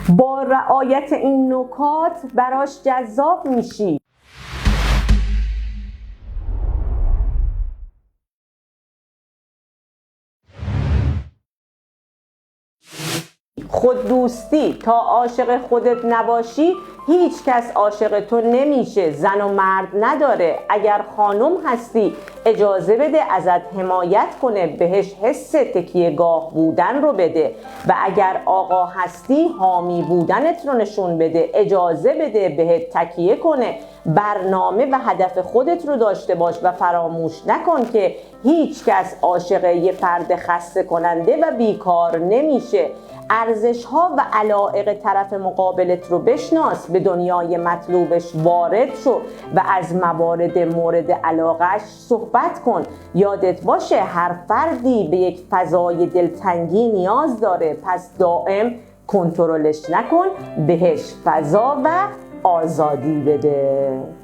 با رعایت این نکات براش جذاب میشی. خود دوستی تا عاشق خودت نباشی هیچ کس عاشق تو نمیشه. زن و مرد نداره. اگر خانم هستی اجازه بده ازت حمایت کنه، بهش حس تکیهگاه بودن رو بده. و اگر آقا هستی حامی بودنت رو نشون بده، اجازه بده بهت تکیه کنه. برنامه و هدف خودت رو داشته باش و فراموش نکن که هیچ کس عاشق یه فرد خسته کننده و بیکار نمیشه. ارزش ها و علایق طرف مقابلت رو بشناس، به دنیای مطلوبش وارد شو و از موارد مورد علاقهش صحبت کن. یادت باشه هر فردی به یک فضای دلتنگی نیاز داره، پس دائم کنترلش نکن، بهش فضا و آزادی بده.